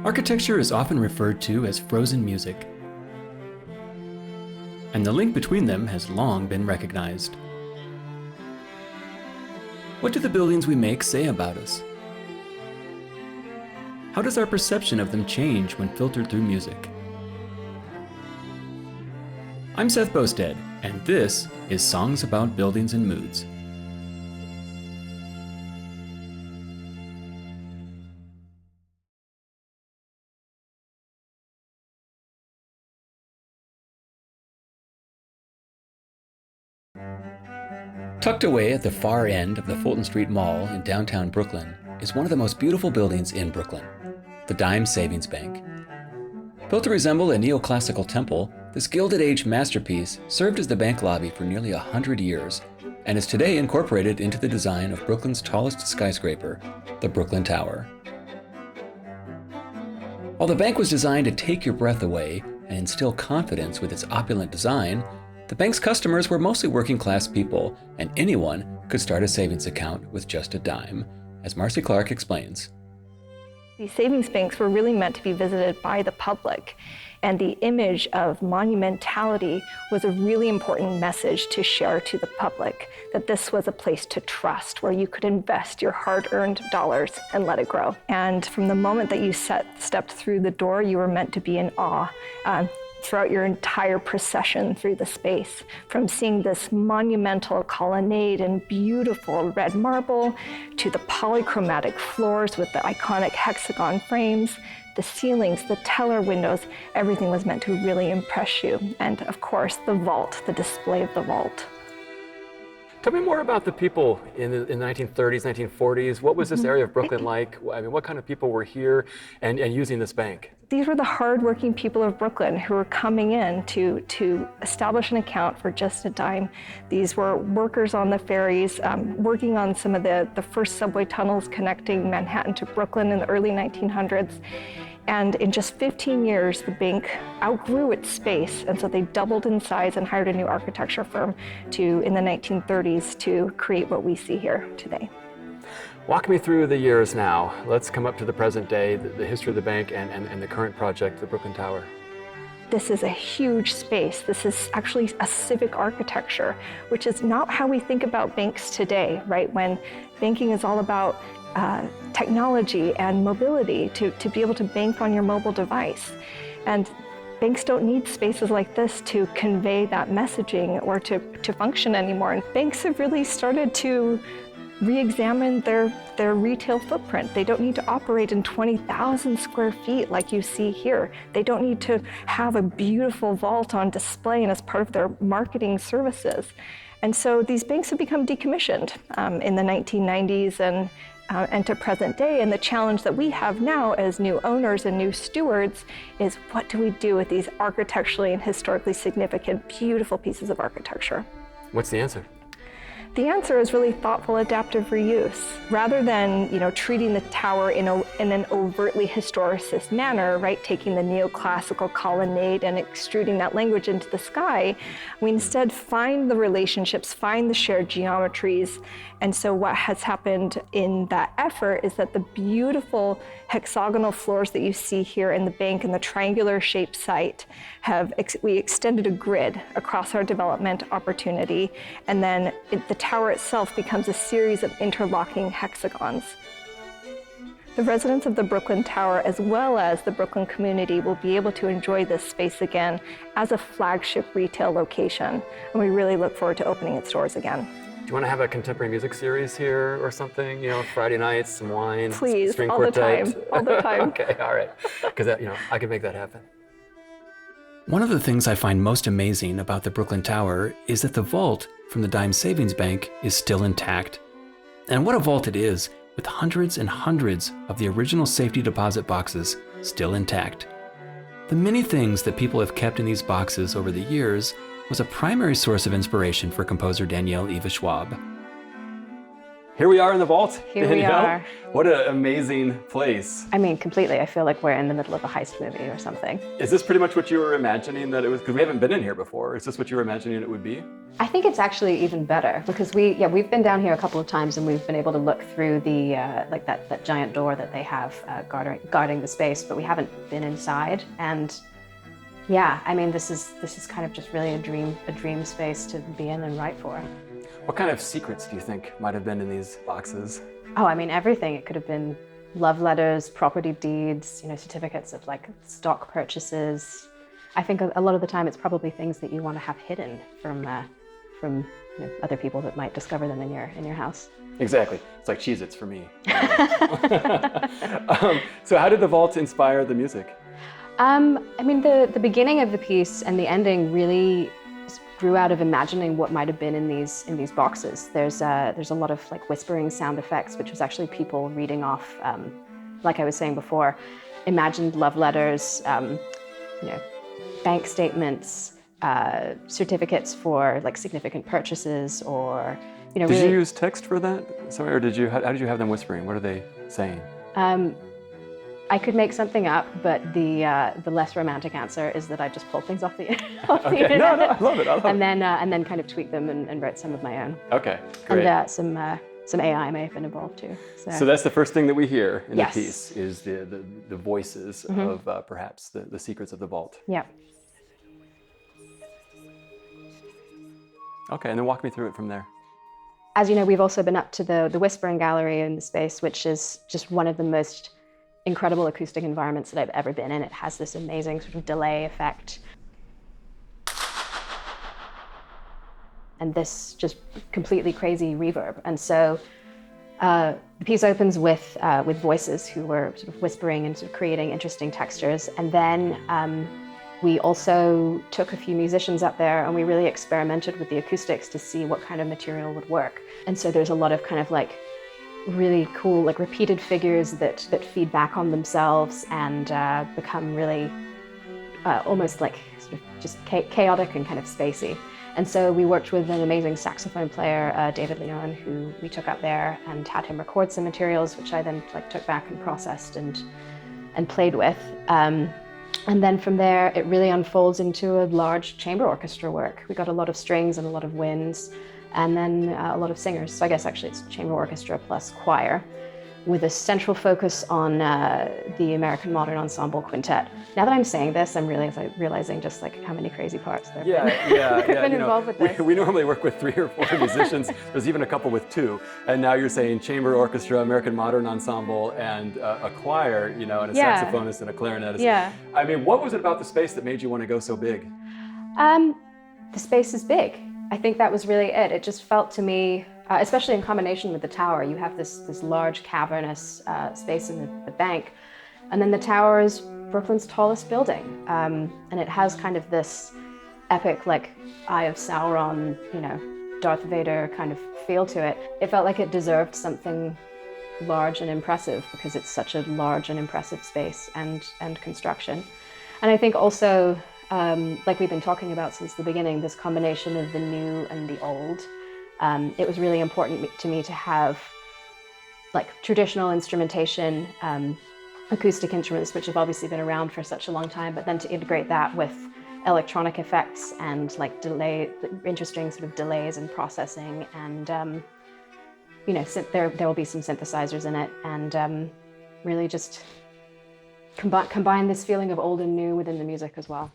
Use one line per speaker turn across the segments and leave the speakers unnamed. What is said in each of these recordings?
Architecture is often referred to as frozen music, and the link between them has long been recognized. What do the buildings we make say about us? How does our perception of them change when filtered through music? I'm Seth Boustead, and this is Songs About Buildings and Moods. Tucked away at the far end of the Fulton Street Mall in downtown Brooklyn is one of the most beautiful buildings in Brooklyn, the Dime Savings Bank. Built to resemble a neoclassical temple, this Gilded Age masterpiece served as the bank lobby for nearly 100 years and is today incorporated into the design of Brooklyn's tallest skyscraper, the Brooklyn Tower. While the bank was designed to take your breath away and instill confidence with its opulent design, the bank's customers were mostly working-class people, and anyone could start a savings account with just a dime, as Marcy Clark explains.
These savings banks were really meant to be visited by the public, and the image of monumentality was a really important message to share to the public, that this was a place to trust, where you could invest your hard-earned dollars and let it grow. And from the moment that you stepped through the door, you were meant to be in awe. Throughout your entire procession through the space, from seeing this monumental colonnade in beautiful red marble, to the polychromatic floors with the iconic hexagon frames, the ceilings, the teller windows, everything was meant to really impress you. And of course, the vault, the display of the vault.
Tell me more about the people in the 1930s, 1940s. What was this area of Brooklyn like? I mean, what kind of people were here and using this bank?
These were the hardworking people of Brooklyn who were coming in to establish an account for just a dime. These were workers on the ferries, working on some of the first subway tunnels connecting Manhattan to Brooklyn in the early 1900s. And in just 15 years, the bank outgrew its space, and so they doubled in size and hired a new architecture firm in the 1930s to create what we see here today.
Walk me through the years now. Let's come up to the present day, the history of the bank and the current project, the Brooklyn Tower.
This is a huge space. This is actually a civic architecture, which is not how we think about banks today, right? When banking is all about technology and mobility to be able to bank on your mobile device. And banks don't need spaces like this to convey that messaging or to function anymore. And banks have really started to re-examine their retail footprint. They don't need to operate in 20,000 square feet like you see here. They don't need to have a beautiful vault on display and as part of their marketing services. And so these banks have become decommissioned in the 1990s and to present day. And the challenge that we have now as new owners and new stewards is, what do we do with these architecturally and historically significant, beautiful pieces of architecture?
What's the answer?
The answer is really thoughtful adaptive reuse. Rather than treating the tower in an overtly historicist manner, right, taking the neoclassical colonnade and extruding that language into the sky, we instead find the relationships, find the shared geometries. And so what has happened in that effort is that the beautiful hexagonal floors that you see here in the bank and the triangular shaped site we extended a grid across our development opportunity, and then the tower itself becomes a series of interlocking hexagons. The residents of the Brooklyn Tower, as well as the Brooklyn community, will be able to enjoy this space again as a flagship retail location, and we really look forward to opening its doors again.
Do you want to have a contemporary music series here or something? Friday nights, some wine,
please,
string
all
quartet.
the time, all the time.
Okay, all right, because I can make that happen.
One of the things I find most amazing about the Brooklyn Tower is that the vault from the Dime Savings Bank is still intact. And what a vault it is, with hundreds and hundreds of the original safety deposit boxes still intact. The many things that people have kept in these boxes over the years was a primary source of inspiration for composer Danielle Schwob.
Here we are in the vault.
Here we
Danielle.
are.
What an amazing place.
I mean, completely. I feel like we're in the middle of a heist movie or something.
Is this pretty much what you were imagining that it was? Because we haven't been in here before. Is this what you were imagining it would be?
I think it's actually even better because we've been down here a couple of times and we've been able to look through the like that giant door that they have guarding the space, but we haven't been inside. And yeah, I mean, this is kind of just really a dream space to be in and write for.
What kind of secrets do you think might have been in these boxes?
Oh, I mean, everything. It could have been love letters, property deeds, certificates of like stock purchases. I think a lot of the time it's probably things that you want to have hidden from other people that might discover them in your house.
Exactly. It's like Cheez-Its for me. So how did the vault inspire the music?
I mean, the beginning of the piece and the ending really grew out of imagining what might have been in these boxes. There's a lot of like whispering sound effects, which was actually people reading off, like I was saying before, imagined love letters, bank statements, certificates for like significant purchases, or
Did you use text for that? Sorry, or how did you have them whispering? What are they saying?
I could make something up, but the less romantic answer is that I just pulled things off the internet.
Okay. No, I love it.
And then kind of tweaked them and wrote some of my own.
Okay, great.
And some AI may have been involved too.
So that's the first thing that we hear in
Yes.
the piece is the voices of perhaps the secrets of the vault.
Yeah.
Okay, and then walk me through it from there.
As you know, we've also been up to the Whispering Gallery in the space, which is just one of the most incredible acoustic environments that I've ever been in. It has this amazing sort of delay effect. And this just completely crazy reverb. And so the piece opens with voices who were sort of whispering and sort of creating interesting textures. And then we also took a few musicians up there and we really experimented with the acoustics to see what kind of material would work. And so there's a lot of kind of like really cool, like repeated figures that feed back on themselves and become really almost like sort of just chaotic and kind of spacey. And so we worked with an amazing saxophone player, David Leon, who we took up there and had him record some materials, which I then like took back and processed and played with. And then from there, it really unfolds into a large chamber orchestra work. We got a lot of strings and a lot of winds, and then a lot of singers. So I guess actually it's chamber orchestra plus choir, with a central focus on the American Modern Ensemble Quintet. Now that I'm saying this, I'm realizing just like how many crazy parts there have been involved with this.
We normally work with 3 or 4 musicians. There's even a couple with 2. And now you're saying chamber orchestra, American Modern Ensemble, and a choir, and a saxophonist and a clarinetist.
Yeah.
I mean, what was it about the space that made you want to go so big?
The space is big. I think that was really it. It just felt to me, especially in combination with the tower, you have this large cavernous space in the bank, and then the tower is Brooklyn's tallest building, and it has kind of this epic, like Eye of Sauron, Darth Vader kind of feel to it. It felt like it deserved something large and impressive because it's such a large and impressive space and construction. And I think also, like we've been talking about since the beginning, this combination of the new and the old. It was really important to me to have like traditional instrumentation, acoustic instruments, which have obviously been around for such a long time, but then to integrate that with electronic effects and like interesting sort of delays and processing, and there will be some synthesizers in it, and really just combine this feeling of old and new within the music as well.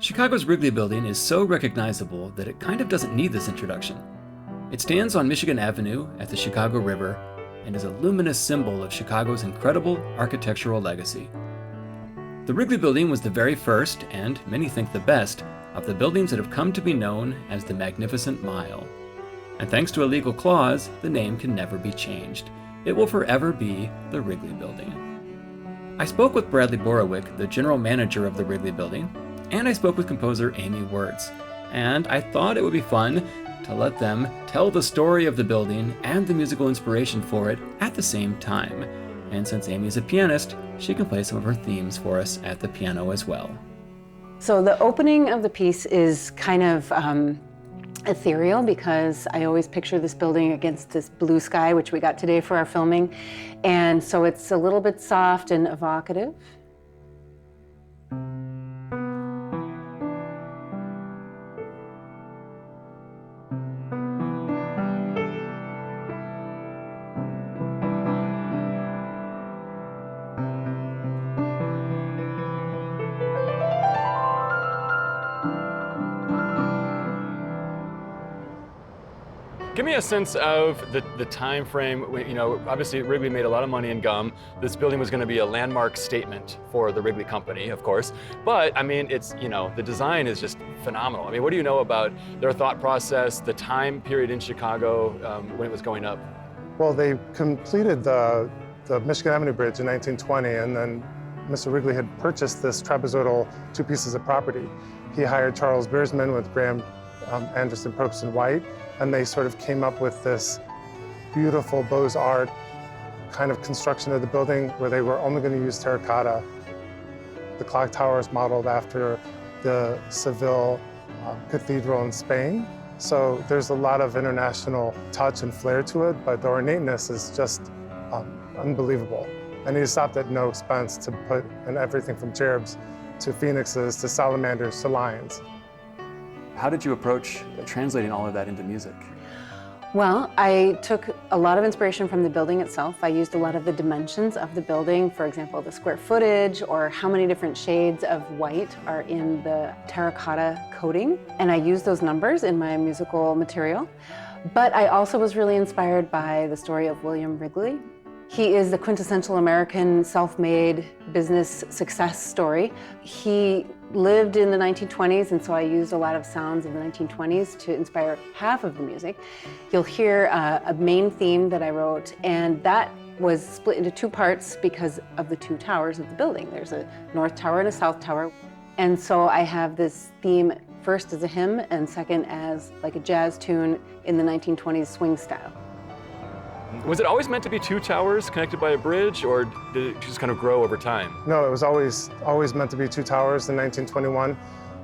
Chicago's Wrigley Building is so recognizable that it kind of doesn't need this introduction. It stands on Michigan Avenue at the Chicago River and is a luminous symbol of Chicago's incredible architectural legacy. The Wrigley Building was the very first, and many think the best, of the buildings that have come to be known as the Magnificent Mile. And thanks to a legal clause, the name can never be changed. It will forever be the Wrigley Building. I spoke with Bradley Borowick, the general manager of the Wrigley Building, and I spoke with composer Amy Wurtz. And I thought it would be fun to let them tell the story of the building and the musical inspiration for it at the same time. And since Amy is a pianist, she can play some of her themes for us at the piano as well.
So the opening of the piece is kind of ethereal because I always picture this building against this blue sky, which we got today for our filming. And so it's a little bit soft and evocative.
Give me a sense of the time frame. You know, obviously Wrigley made a lot of money in gum. This building was going to be a landmark statement for the Wrigley Company, of course. But I mean, it's, you know, the design is just phenomenal. I mean, what do you know about their thought process, the time period in Chicago when it was going up?
Well, they completed the Michigan Avenue Bridge in 1920, and then Mr. Wrigley had purchased this trapezoidal 2 pieces of property. He hired Charles Biersman with Graham Anderson, Probst, and White, and they sort of came up with this beautiful Beaux-Art kind of construction of the building where they were only going to use terracotta. The clock tower is modeled after the Seville Cathedral in Spain. So there's a lot of international touch and flair to it, but the ornateness is just unbelievable. And he stopped at no expense to put in everything from cherubs to phoenixes to salamanders to lions.
How did you approach translating all of that into music?
Well, I took a lot of inspiration from the building itself. I used a lot of the dimensions of the building, for example, the square footage or how many different shades of white are in the terracotta coating. And I used those numbers in my musical material. But I also was really inspired by the story of William Wrigley. He is the quintessential American self-made business success story. He lived in the 1920s, and so I used a lot of sounds of the 1920s to inspire half of the music. You'll hear a main theme that I wrote, and that was split into 2 parts because of the 2 towers of the building. There's a north tower and a south tower. And so I have this theme first as a hymn and second as like a jazz tune in the 1920s swing style.
Was it always meant to be 2 towers connected by a bridge, or did it just kind of grow over time?
No, it was always meant to be 2 towers. In 1921,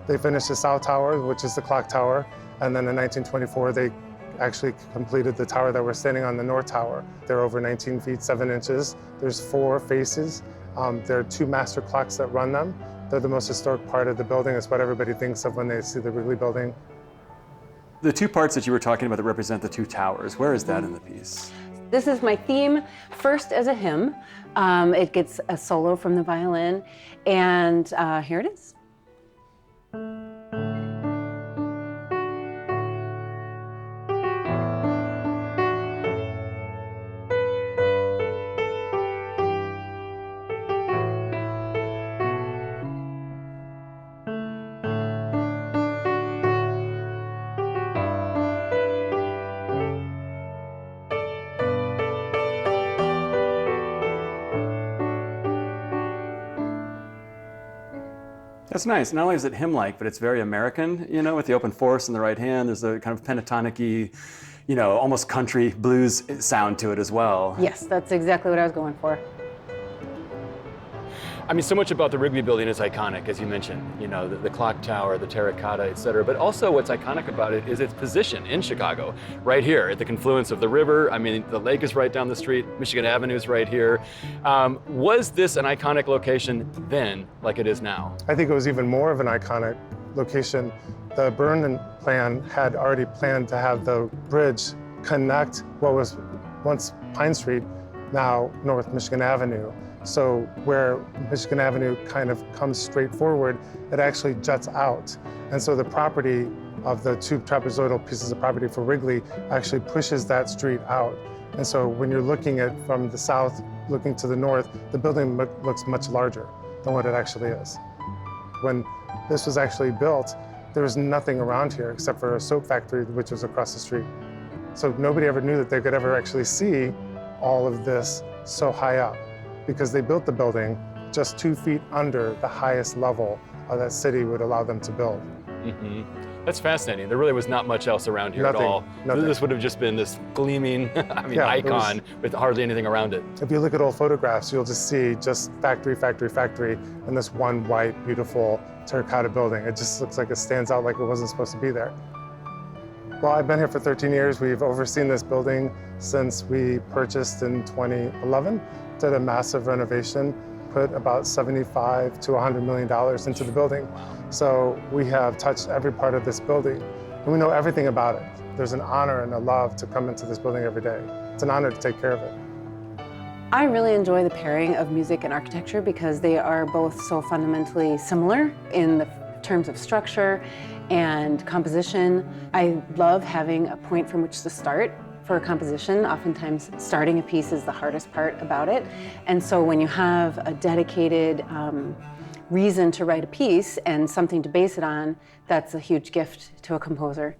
they finished the south tower, which is the clock tower, and then in 1924, they actually completed the tower that we're standing on, the north tower. They're over 19 feet, 7 inches. There's 4 faces. There are 2 master clocks that run them. They're the most historic part of the building. It's what everybody thinks of when they see the Wrigley Building.
The 2 parts that you were talking about that represent the 2 towers, where is that in the piece?
This is my theme, first as a hymn. It gets a solo from the violin, and here it is.
That's nice. Not only is it hymn-like, but it's very American, you know, with the open force in the right hand. There's a kind of pentatonic-y, you know, almost country blues sound to it as well.
Yes, that's exactly what I was going for.
I mean, so much about the Wrigley Building is iconic, as you mentioned, you know, the clock tower, the terracotta, et cetera. But also what's iconic about it is its position in Chicago, right here at the confluence of the river. I mean, the lake is right down the street, Michigan Avenue is right here. Was this an iconic location then, like it is now?
I think it was even more of an iconic location. The Burnham plan had already planned to have the bridge connect what was once Pine Street, now North Michigan Avenue. So where Michigan Avenue kind of comes straight forward, it actually juts out. And so the property of the two trapezoidal pieces of property for Wrigley actually pushes that street out. And so when you're looking at from the south, looking to the north, the building looks much larger than what it actually is. When this was actually built, there was nothing around here except for a soap factory, which was across the street. So nobody ever knew that they could ever actually see all of this so high up, because they built the building just 2 feet under the highest level that city would allow them to build.
Mm-hmm. That's fascinating. There really was not much else around here
Nothing,
at all.
nothing.
This would have just been this gleaming,
Yeah,
icon with hardly anything around it.
If you look at old photographs, you'll just see just factory, factory, factory, and this one white, beautiful terracotta building. It just looks like it stands out like it wasn't supposed to be there. Well, I've been here for 13 years. We've overseen this building since we purchased in 2011, did a massive renovation, put about $75 to $100 million into the building. So we have touched every part of this building, and we know everything about it. There's an honor and a love to come into this building every day. It's an honor to take care of it.
I really enjoy the pairing of music and architecture because they are both so fundamentally similar in the terms of structure and composition. I love having a point from which to start for a composition. Oftentimes, starting a piece is the hardest part about it. And so when you have a dedicated reason to write a piece and something to base it on, that's a huge gift to a composer.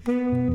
you.